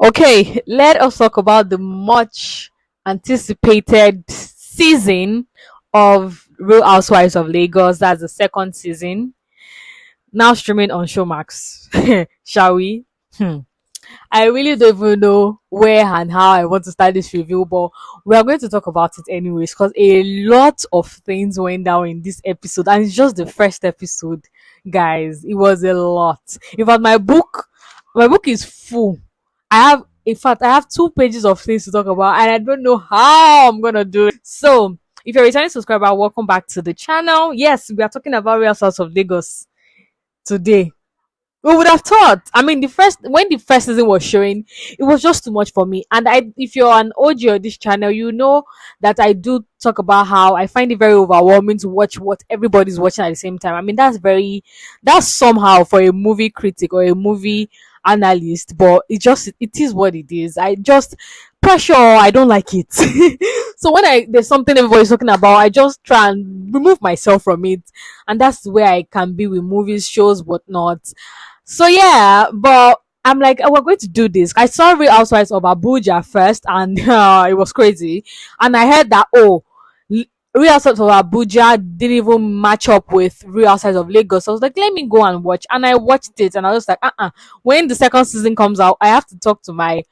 Okay, let us talk about the much anticipated season of Real Housewives of Lagos. That's the second season. Now streaming on Showmax. Shall we? Hmm. I really don't even know where and how I want to start this review, but we are going to talk about it anyways because a lot of things went down in this episode, and it's just the first episode, guys. It was a lot. In fact, my book is full. I have 2 pages of things to talk about, and I don't know how I'm gonna do it. So, if you're a returning subscriber, welcome back to the channel. Yes, we are talking about Real Housewives of Lagos today. Who would have thought? I mean, the first season was showing, it was just too much for me. And if you're an OG on this channel, you know that I do talk about how I find it very overwhelming to watch what everybody's watching at the same time. I mean, that's somehow for a movie critic or a movie analyst, but it is what it is. I just pressure. I don't like it. So when there's something everybody's talking about, I just try and remove myself from it, and that's where I can be with movies, shows, whatnot. So yeah, but I'm like, oh, we're going to do this. I saw Real Housewives of Abuja first, and it was crazy. And I heard that Real Housewives of Abuja didn't even match up with Real Housewives of Lagos. So I was like, let me go and watch, and I watched it, and I was like, When the second season comes out, I have to talk to my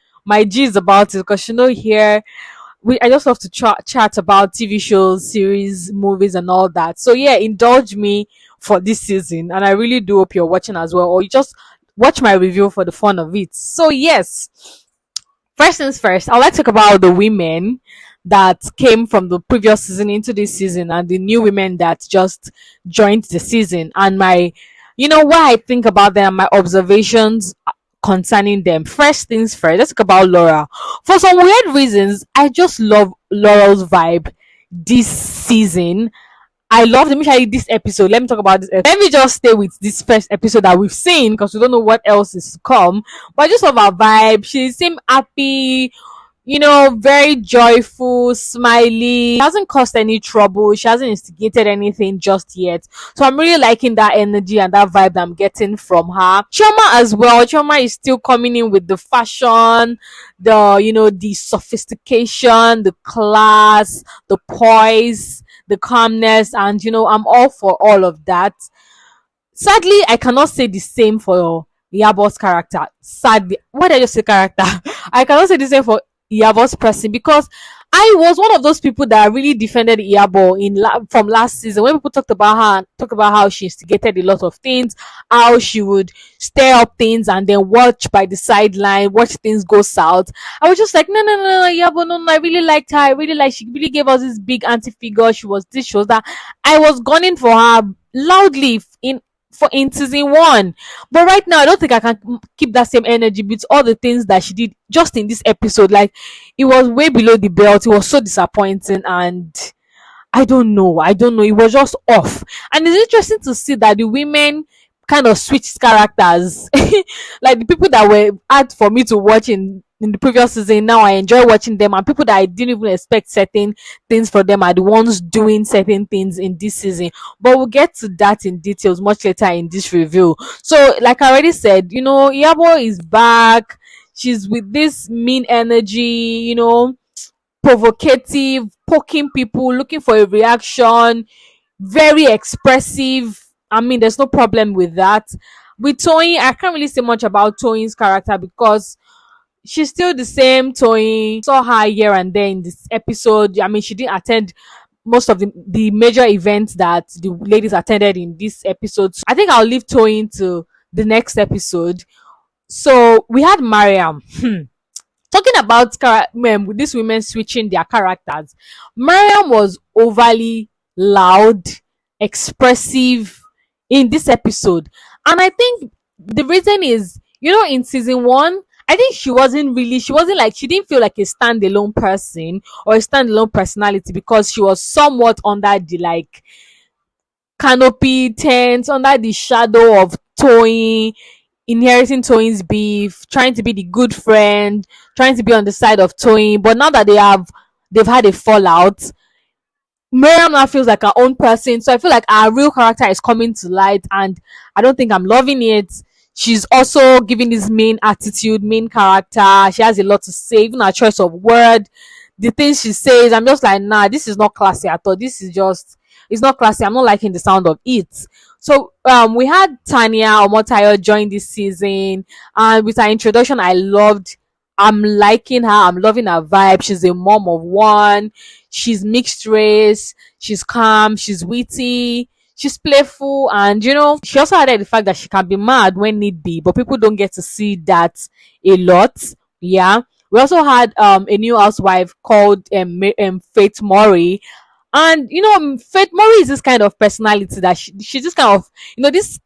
G's about it because here I just love to chat about TV shows, series, movies, and all that. So yeah, indulge me for this season, and I really do hope you're watching as well, or you just watch my review for the fun of it. So yes, first things first, I'd like to talk about the women that came from the previous season into this season, and the new women that just joined the season, and what I think about them, my observations concerning them. First things first, let's talk about Laura. For some weird reasons, I just love Laura's vibe this season. I love especially this episode. Let me talk about this. Let me just stay with this first episode that we've seen because we don't know what else is to come. But I just love her vibe. She seemed happy, very joyful, smiley. She hasn't caused any trouble. She hasn't instigated anything just yet. So I'm really liking that energy and that vibe that I'm getting from her. Chioma as well. Chioma is still coming in with the fashion, the sophistication, the class, the poise, the calmness, and I'm all for all of that. Sadly, I cannot say the same for Iyabo's character. Sadly, what did I just say character? I cannot say the same for Iyabo's person because I was one of those people that really defended Iyabo from last season when people talked about how she instigated a lot of things, how she would stir up things and then watch by the sideline, watch things go south. I was just like, no, Iyabo, no, I really liked her. I really like she really gave us this big anti figure. She was this, she was that. I was gunning for her loudly in season 1, but right now I don't think I can keep that same energy with all the things that she did just in this episode. Like, it was way below the belt. It was so disappointing, and I don't know, it was just off. And it's interesting to see that the women kind of switched characters. Like, the people that were hard for me to watch in the previous season, now I enjoy watching them, and people that I didn't even expect certain things for them are the ones doing certain things in this season. But we'll get to that in details much later in this review. So like I already said, Iyabo is back. She's with this mean energy, provocative, poking people, looking for a reaction, very expressive. I mean, there's no problem with that. With Toyin, I can't really say much about Toyin's character because she's still the same Toyin. Saw her here and there in this episode. I mean, she didn't attend most of the major events that the ladies attended in this episode. So I think I'll leave Toyin to the next episode. So we had Mariam. Talking about these women switching their characters, Mariam was overly loud, expressive in this episode. And I think the reason is, in season 1, I think she she didn't feel like a standalone person or a standalone personality because she was somewhat under the canopy tent, under the shadow of Toyin, inheriting Toyin's beef, trying to be the good friend, trying to be on the side of Toyin. But now that they've had a fallout, Mariam now feels like her own person. So I feel like our real character is coming to light, and I don't think I'm loving it. she's also giving this main attitude, main character. She has a lot to say, even her choice of word, the things she says. I'm just like, nah, this is not classy at all. This is just, it's not classy. I'm not liking the sound of it. So we had Tania Omotayo join this season, and with her introduction, I loved. I'm liking her. I'm loving her vibe. She's a mom of one. She's mixed race. She's calm. She's witty. She's playful, and she also added the fact that she can be mad when need be, but people don't get to see that a lot. Yeah. We also had a new housewife called Faith Morey, and Faith Morey is this kind of personality that she's just kind of this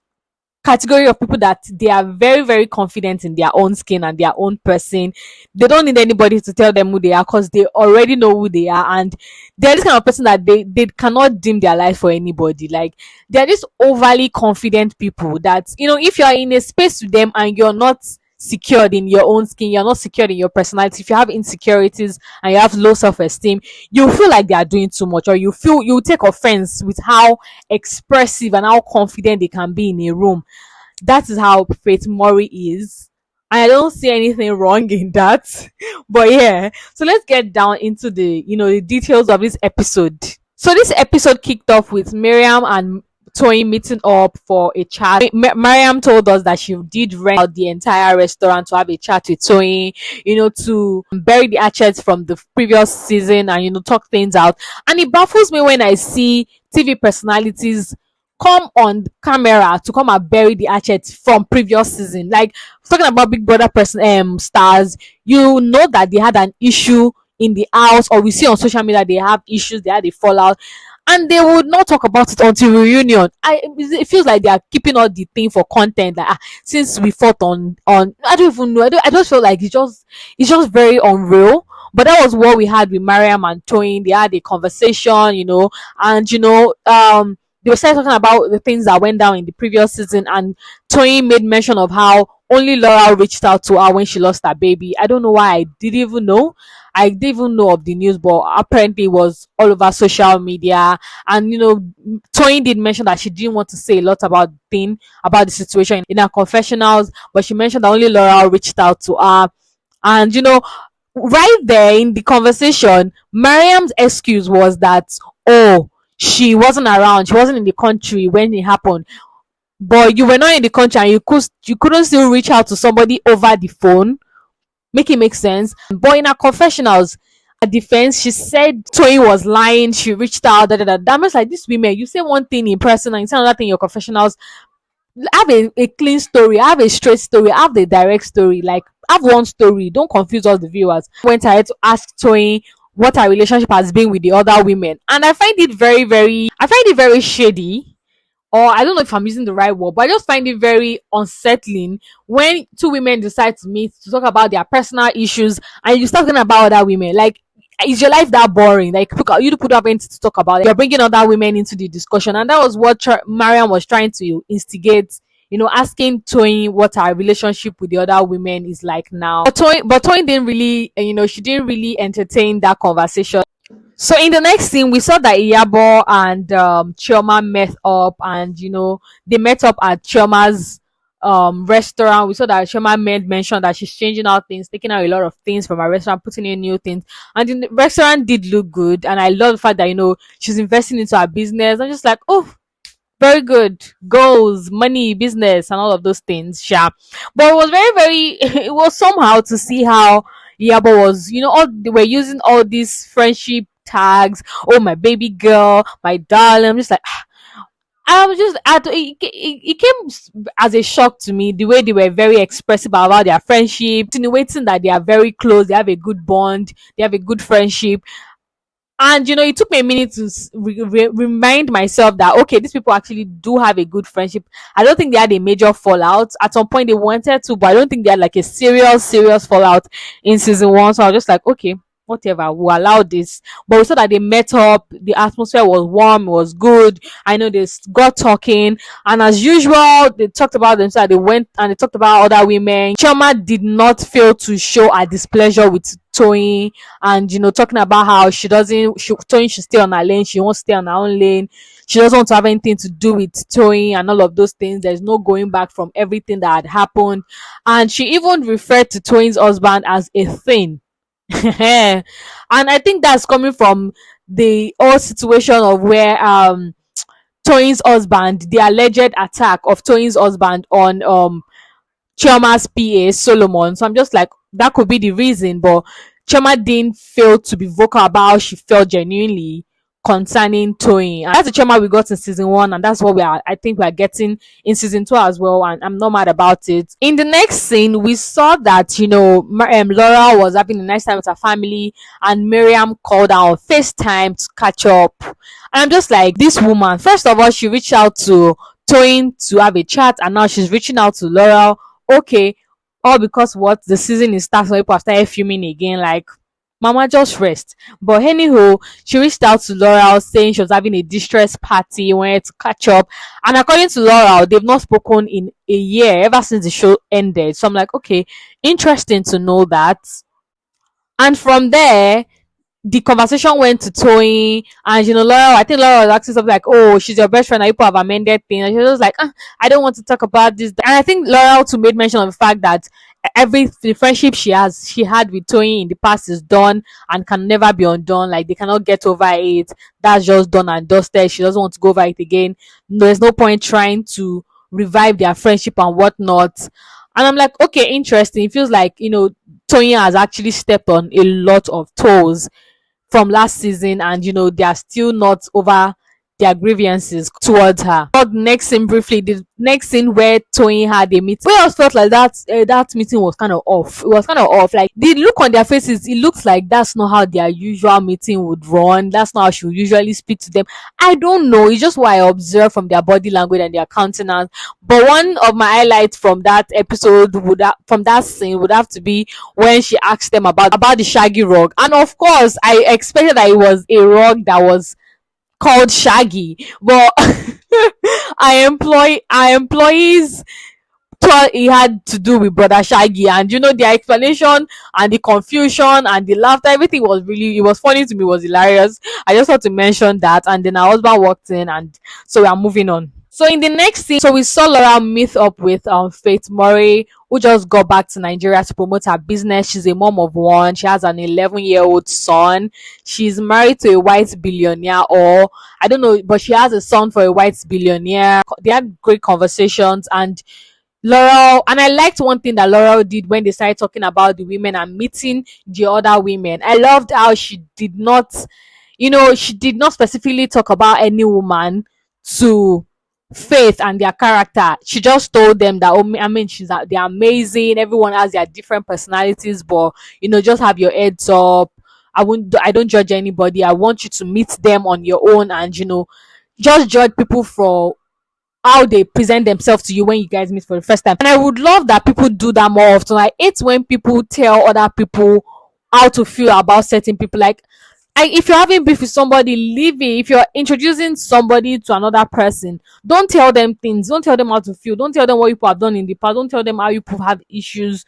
category of people that they are very, very confident in their own skin and their own person. They don't need anybody to tell them who they are because they already know who they are, and they're this kind of person that they cannot dim their life for anybody. Like, they're just overly confident people that if you're in a space with them and you're not secured in your own skin, you're not secured in your personality, if you have insecurities and you have low self-esteem, you feel like they are doing too much, or you take offense with how expressive and how confident they can be in a room. That is how Faith Morey is. I don't see anything wrong in that. But yeah, so let's get down into the details of this episode. So this episode kicked off with Mariam and Toyin meeting up for a chat. Mariam told us that she did rent out the entire restaurant to have a chat with Toyin, to bury the hatchets from the previous season and talk things out. And it baffles me when I see TV personalities come on camera to come and bury the hatchets from previous season. Like, talking about Big Brother stars, that they had an issue in the house, or we see on social media they have issues, they had a fallout, and they would not talk about it until reunion. It feels like they are keeping all the thing for content. Like, since we fought on I don't even know. I just feel like it's just very unreal. But that was what we had with Mariam and Toyin. They had a conversation, and they were started talking about the things that went down in the previous season, and Toyin made mention of how only Laura reached out to her when she lost her baby. I don't know why. I didn't even know of the news, but apparently it was all over social media. And Toyin did mention that she didn't want to say a lot about the situation in her confessionals, but she mentioned that only Laura reached out to her. And right there in the conversation, Mariam's excuse was that, oh, she wasn't around, she wasn't in the country when it happened. But you were not in the country and you couldn't still reach out to somebody over the phone. Make it make sense. But in her confessionals, her defense, she said Toyin was lying, she reached out, That means, like, these women, you say one thing in person and you say another thing in your confessionals. Have a clean story, have a straight story, have the direct story. Like, have one story, don't confuse all the viewers. Went ahead to ask Toyin what her relationship has been with the other women, and I find it very shady, or I don't know if I'm using the right word, but I just find it very unsettling when two women decide to meet to talk about their personal issues and you start talking about other women. Like, is your life that boring? Like, you put up anything to talk about it. You're bringing other women into the discussion, and that was what Mariam was trying to instigate. Asking Toyin what her relationship with the other women is like now. But Toyin didn't really, she didn't really entertain that conversation. So in the next scene, we saw that Iyabo and Chioma met up, and they met up at Chioma's restaurant. We saw that Chioma made mention that she's changing out things, taking out a lot of things from her restaurant, putting in new things, and the restaurant did look good. And I love the fact that she's investing into her business. I'm just like, oh, very good, goals, money, business, and all of those things. Yeah, but it was very, very. It was somehow to see how Iyabo was. They were using all these friendship tags. Oh, my baby girl, my darling. I'm just like, it came as a shock to me the way they were very expressive about their friendship, insinuating that they are very close, they have a good bond, they have a good friendship. And it took me a minute to remind myself that, okay, these people actually do have a good friendship. I don't think they had a major fallout. At some point they wanted to, but I don't think they had like a serious fallout in season 1. So I was just like, okay, whatever, we'll allow this. But we saw that they met up, the atmosphere was warm, it was good. I know they got talking, and as usual, they talked about themselves. They went and they talked about other women. Chioma did not fail to show her displeasure with Toyin, and talking about how Toyin should stay on her lane, she won't stay on her own lane. She doesn't want to have anything to do with Toyin and all of those things. There's no going back from everything that had happened. And she even referred to Toyin's husband as a thing. And I think that's coming from the whole situation of where Toyin's husband, the alleged attack of Toyin's husband on Chioma's PA Solomon. So I'm just like, that could be the reason, but Chioma didn't fail to be vocal about how she felt genuinely concerning Toyin. And that's the Chioma we got in season one, and that's what I think we are getting in season two as well. And I'm not mad about it. In the next scene, we saw that Laura was having a nice time with her family, and Mariam called her on FaceTime to catch up. And I'm just like, this woman. First of all, she reached out to Toyin to have a chat, and now she's reaching out to Laura. Okay, all because what, the season is starting, so people have started filming again. Like, mama, just rest. But anyhow, she reached out to Laurel saying she was having a distress party, wanted to catch up. And according to Laurel, they've not spoken in a year ever since the show ended. So I'm like, okay, interesting to know that. And from there, the conversation went to Toyin, and Laura, I think Laura was asking something like, "Oh, she's your best friend. People have amended things." And she was like, "I don't want to talk about this." And I think Laura too made mention of the fact that the friendship she had with Toyin in the past is done and can never be undone. Like, they cannot get over it. That's just done and dusted. She doesn't want to go over it again. There's no point trying to revive their friendship and whatnot. And I'm like, okay, interesting. It feels like Toyin has actually stepped on a lot of toes from last season, and they are still not over their grievances towards her. But next scene, briefly, the next scene where Toyin had a meeting, we all felt like that meeting was kind of off. It was kind of off. Like, the look on their faces, it looks like that's not how their usual meeting would run. That's not how she would usually speak to them. I don't know. It's just what I observed from their body language and their countenance. But one of my highlights from that episode from that scene would have to be when she asked them about the shaggy rug. And of course, I expected that it was a rug that was called Shaggy, but our employees thought it had to do with brother Shaggy, and their explanation and the confusion and the laughter, everything was it was funny to me, it was hilarious. I just had to mention that, and then our husband walked in, and so we are moving on. So in the next scene, so we saw Laura meet up with Faith Morey, who just got back to Nigeria to promote her business. She's a mom of one. She has an 11-year-old son. She's married to a white billionaire, or I don't know, but she has a son for a white billionaire. They had great conversations, and Laurel, and I liked one thing that Laurel did when they started talking about the women and meeting the other women. I loved how she did not specifically talk about any woman to Faith and their character. She just told them that, they're amazing. Everyone has their different personalities, but just have your heads up. I don't judge anybody. I want you to meet them on your own, and just judge people for how they present themselves to you when you guys meet for the first time. And I would love that people do that more often. I hate when people tell other people how to feel about certain people. Like, if you're having beef with somebody, leave it. If you're introducing somebody to another person, don't tell them things. Don't tell them how to feel. Don't tell them what people have done in the past. Don't tell them how you have issues.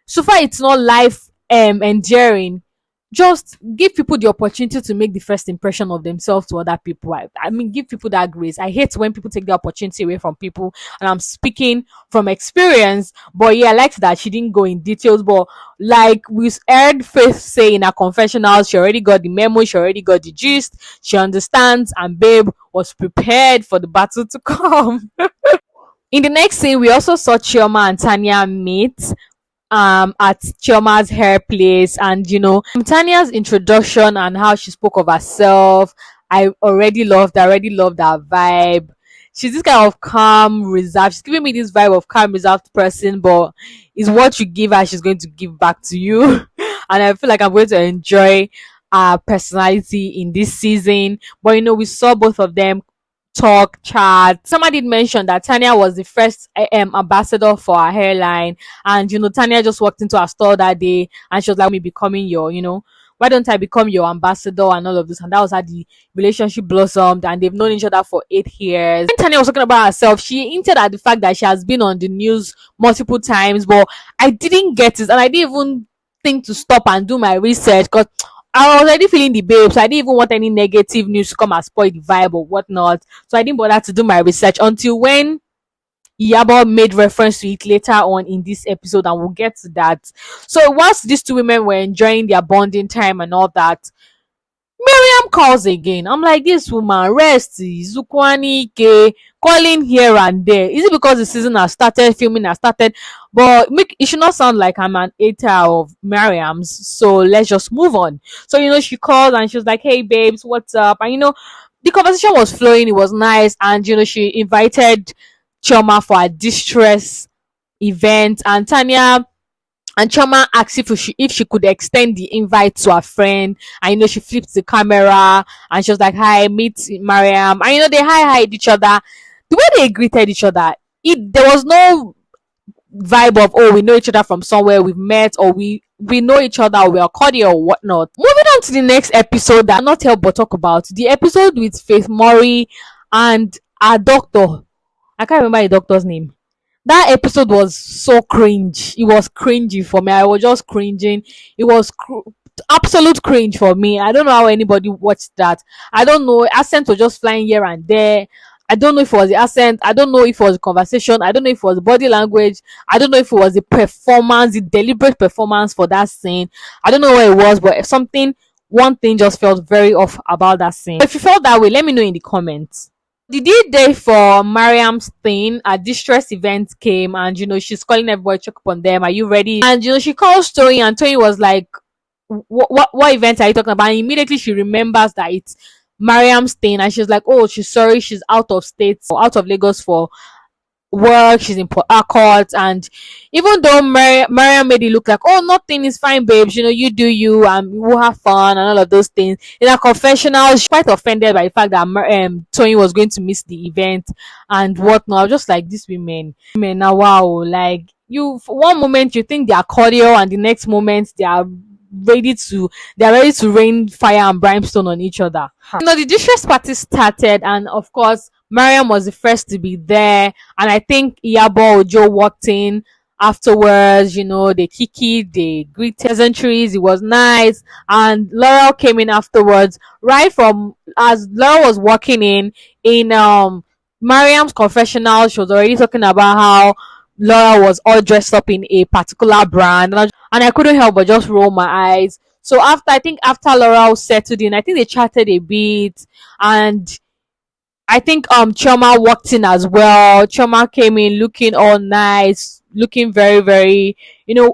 So far, it's not life enduring. Just give people the opportunity to make the first impression of themselves to other people. Give people that grace. I hate when people take the opportunity away from people, and I'm speaking from experience. But yeah, I liked that she didn't go in details, but like we heard Faith say in her confessional, she already got the memo, she already got the gist, she understands, and babe was prepared for the battle to come. In the next scene, we also saw Chioma and Tania meet at Chioma's hair place, and Tania's introduction and how she spoke of herself, I already loved her vibe. She's this kind of calm, reserved. She's giving me this vibe of calm, reserved person, but it's what you give her, she's going to give back to you. And I feel like I'm going to enjoy her personality in this season. But we saw both of them talk, chat. Somebody did mention that Tania was the first ambassador for her hairline, and Tania just walked into her store that day, and she was like, "Me becoming your, why don't I become your ambassador?" and all of this, and that was how the relationship blossomed, and they've known each other for 8 years. When Tania was talking about herself, she hinted at the fact that she has been on the news multiple times, but I didn't get it, and I didn't even think to stop and do my research, because I was already feeling the babe, so I didn't even want any negative news to come and spoil the vibe or whatnot. So I didn't bother to do my research until when Iyabo made reference to it later on in this episode, and we'll get to that. So whilst these two women were enjoying their bonding time and all that, Mariam calls again. I'm like, this woman, rest, Zukwani, K, calling here and there. Is it because the season has started, filming has started? But it should not sound like I'm an hater of Mariam's. So let's just move on. So, she called and she was like, hey, babes, what's up? And, the conversation was flowing. It was nice. And, she invited Chioma for a distress event. And Chioma asked if she could extend the invite to her friend. And she flipped the camera and she was like, hi, meet Mariam. And they hi each other. The way they greeted each other, there was no vibe of, oh, we know each other from somewhere, we've met, or we know each other, or we are cordial or whatnot. Moving on to the next episode that I not help but talk about. The episode with Faith Morey and our doctor. I can't remember the doctor's name. That episode was so cringe. It was cringy for me. I was just cringing. It was absolute cringe for me. I don't know how anybody watched that. I don't know. Accent was just flying here and there. I don't know if it was the accent. I don't know if it was the conversation. I don't know if it was the body language. I don't know if it was the performance, the deliberate performance for that scene. I don't know what it was, but one thing just felt very off about that scene. If you felt that way, let me know in the comments. The day for Mariam's thing, a distress event came, and she's calling everybody to check up on them. Are you ready? And she calls Toyin, and Toyin was like, what event are you talking about? And immediately she remembers that it's Mariam's thing, and she's like, oh, she's sorry, she's out of state, or out of Lagos for work. She's in Port Harcourt. And even though Mariam made it look like, oh, nothing is fine, babes, you do you, and we'll have fun and all of those things, in a confessional she's quite offended by the fact that Toyin was going to miss the event and whatnot. I was just like, these women now, wow, like, you for one moment you think they are cordial, and the next moment they are ready to rain fire and brimstone on each other. The distress party started, and of course Mariam was the first to be there, and I think Iyabo Ojo walked in afterwards. They kikied, they greeted pleasantries. It was nice, and Laurel came in afterwards. Right from as Laurel was walking in Mariam's confessional, she was already talking about how Laura was all dressed up in a particular brand, and I couldn't help but just roll my eyes. So after Laura settled in, I think they chatted a bit, and I think Chioma walked in as well. Chioma came in looking all nice, looking very, very,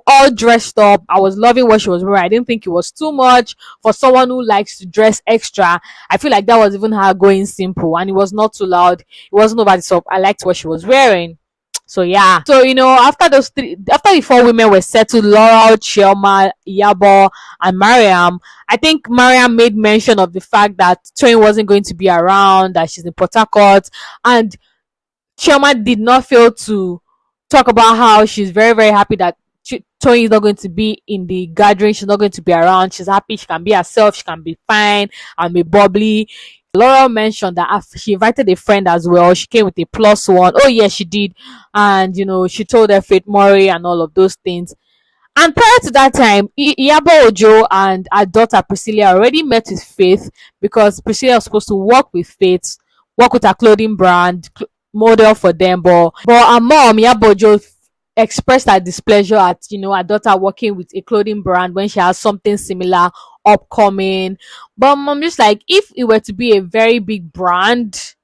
all dressed up. I was loving what she was wearing. I didn't think it was too much for someone who likes to dress extra. I feel like that was even her going simple, and it was not too loud. It wasn't over the top. I liked what she was wearing. So yeah. So after the four women were settled, Laurel, Chioma, Iyabo, and Mariam, I think Mariam made mention of the fact that Toyin wasn't going to be around, that she's in Port Harcourt, and Chioma did not fail to talk about how she's very, very happy that Toyin is not going to be in the gathering. She's not going to be around. She's happy. She can be herself. She can be fine and be bubbly. Laurel mentioned that she invited a friend as well. She came with a +1. Oh yes, she did. And she told her Faith Morey and all of those things. And prior to that time, Iyabo Ojo and her daughter Priscilla already met with Faith, because Priscilla was supposed to work with Faith, work with her clothing brand, model for them. But her mom, Iyabo Ojo, expressed her displeasure at her daughter working with a clothing brand when she has something similar upcoming. But I'm just like, if it were to be a very big brand,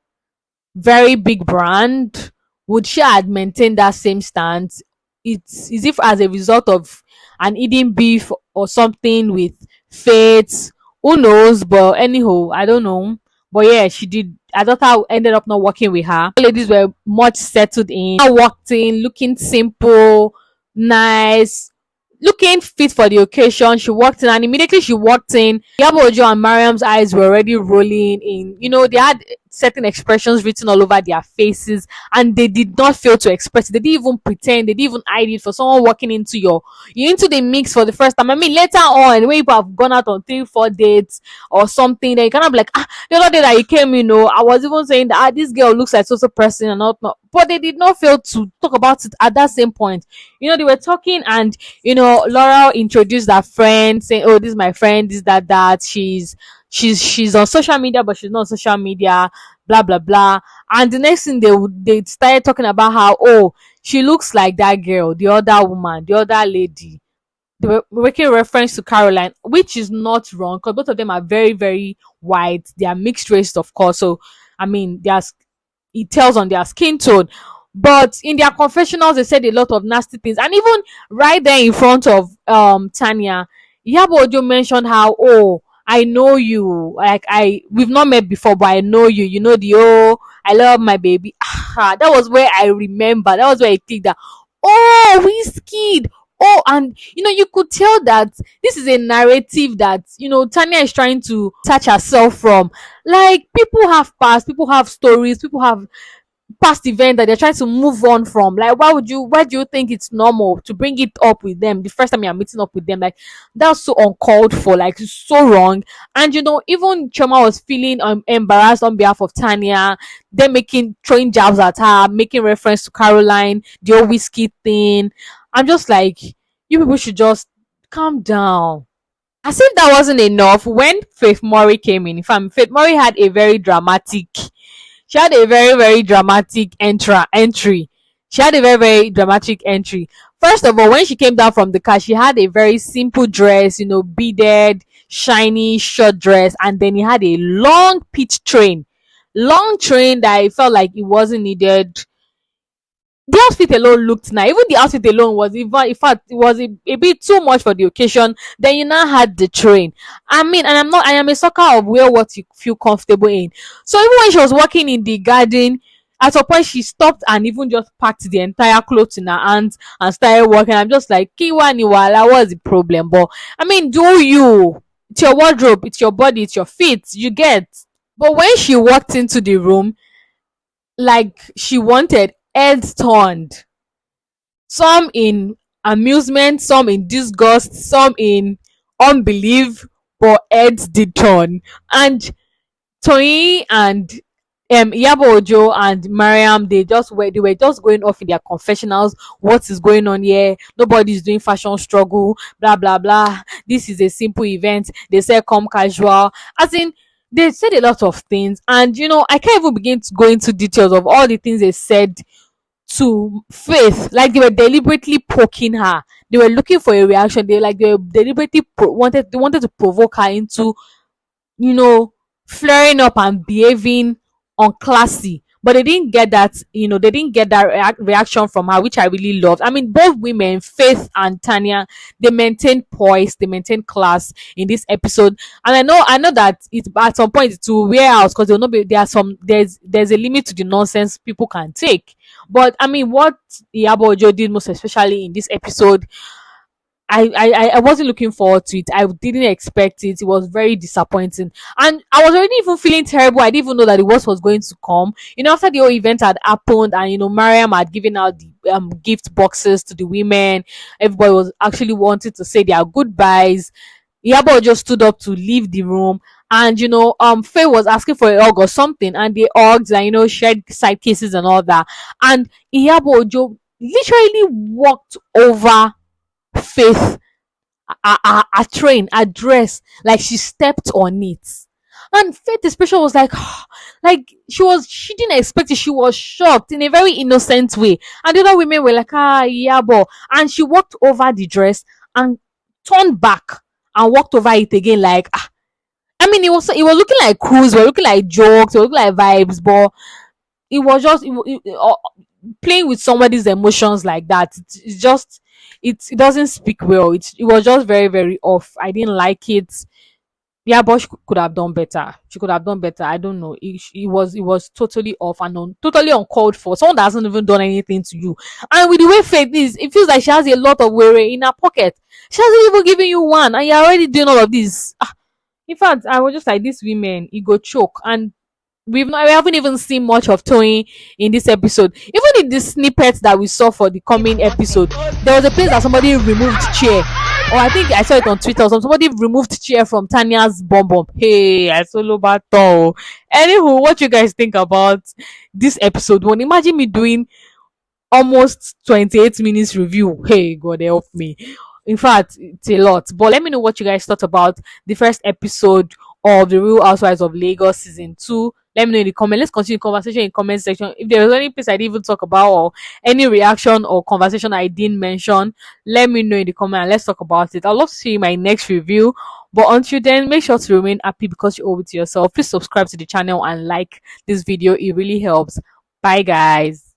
would she have maintained that same stance? It's as if as a result of an eating beef or something with Faith. Who knows? But anyhow, I don't know. But yeah, she did. Her daughter ended up not working with her. The ladies were much settled in. I walked in looking simple, nice, looking fit for the occasion. She walked in, and immediately she walked in, Iyabo Ojo and Mariam's eyes were already rolling in. They had certain expressions written all over their faces, and they did not fail to express it. They didn't even pretend, they didn't even hide it for someone walking into you into the mix for the first time. I mean, later on, when people have gone out on 3 4 dates or something, then you kind of like, the other day that you came, I was even saying that this girl looks like so person and not, but they did not fail to talk about it at that same point. They were talking, and Laura introduced her friend, saying, "Oh, this is my friend, this, that. She's on social media, but she's not on social media, blah blah blah." And the next thing, they started talking about how, oh, she looks like that girl, the other woman, the other lady. They were making reference to Caroline, which is not wrong, because both of them are very, very white. They are mixed race, of course. So, I mean, it tells on their skin tone. But in their confessionals, they said a lot of nasty things. And even right there in front of Tania, Iyabo Ojo mentioned how, oh, I know you. Like, we've not met before, but I know you. You know the, oh, I love my baby. That was where I remember. That was where I think that, oh, Whiskey. Oh, and you could tell that this is a narrative that Tania is trying to touch herself from. Like, people have past, people have stories, people have past event that they're trying to move on from. Like, why do you think it's normal to bring it up with them the first time you're meeting up with them? Like, that's so uncalled for, like, it's so wrong. And even Chioma was feeling embarrassed on behalf of Tania. They're throwing jabs at her, making reference to Caroline, the old whiskey thing. I'm just like, you people should just calm down. As if that wasn't enough, when Faith Morey came in fact, Faith Morey had a very dramatic, she had a very, very dramatic entry. She had a very, very dramatic entry. First of all, when she came down from the car, she had a very simple dress, beaded, shiny, short dress, and then he had a long pitch train. Long train that I felt like it wasn't needed. The outfit alone looked nice. Even the outfit alone was, even in fact, it was a bit too much for the occasion. Then you now had the train. I mean, and I am a sucker of wear what you feel comfortable in. So even when she was walking in the garden, at a point she stopped and even just packed the entire clothes in her hands and started walking. I'm just like, Kiwa Niwala, what's the problem? But I mean, do you? It's your wardrobe, it's your body, it's your feet, you get. But when she walked into the room, like she wanted, heads turned. Some in amusement, some in disgust, some in unbelief, but heads did turn. And Toyin and Iyabo Ojo and Mariam, they were just going off in their confessionals. What is going on here? Nobody is doing fashion struggle, blah blah blah. This is a simple event. They said come casual. As in, they said a lot of things, and I can't even begin to go into details of all the things they said to Faith. Like, they were deliberately poking her. They were looking for a reaction. They were deliberately wanted to provoke her into you know, flaring up and behaving unclassy. But they didn't get that, they didn't get that reaction from her, which I really loved. I mean, both women, Faith and Tania, they maintained poise, they maintained class in this episode. And I know that it at some point it will wear out, because there'll not be there's a limit to the nonsense people can take. But I mean, what Iyabo Ojo did most especially in this episode, I wasn't looking forward to it. I didn't expect it. It was very disappointing. And I was already even feeling terrible. I didn't even know that the worst was going to come. After the whole event had happened, and Mariam had given out the gift boxes to the women, everybody was actually wanting to say their goodbyes. Iyabo just stood up to leave the room, and Faye was asking for a hug or something, and they hugged and shared side kisses and all that. And Iyabo Ojo literally walked over Faith, a train, a dress, like she stepped on it. And Faith especially was like, like she didn't expect it. She was shocked in a very innocent way. And the other women were like, Iyabo. And she walked over the dress and turned back and walked over it again, like, I mean, it was looking like cruise, it was looking like jokes, it was looking like vibes, but it was just playing with somebody's emotions like that. It's just, it doesn't speak well. It was just very, very off. I didn't like it. Yeah, but she could have done better. She could have done better. I don't know. It was totally off and totally uncalled for. Someone that hasn't even done anything to you. And with the way Faith is, it feels like she has a lot of worry in her pocket. She hasn't even given you one, and you're already doing all of this. In fact, I was just like, these women, you go choke. And we haven't even seen much of Toyin in this episode. Even in the snippets that we saw for the coming episode, there was a place that somebody removed chair. Or I think I saw it on Twitter. Somebody removed chair from Tania's bum bum. Hey, I solo battle. Anywho, what you guys think about this episode? One, imagine me doing almost 28 minutes review. Hey, God help me. In fact, it's a lot. But let me know what you guys thought about the first episode of the Real Housewives of Lagos season 2. Let me know in the comment. Let's continue the conversation in the comment section. If there was any place I didn't even talk about, or any reaction or conversation I didn't mention, let me know in the comment and let's talk about it. I'd love to see you in my next review. But until then, make sure to remain happy because you owe it to yourself. Please subscribe to the channel and like this video. It really helps. Bye, guys.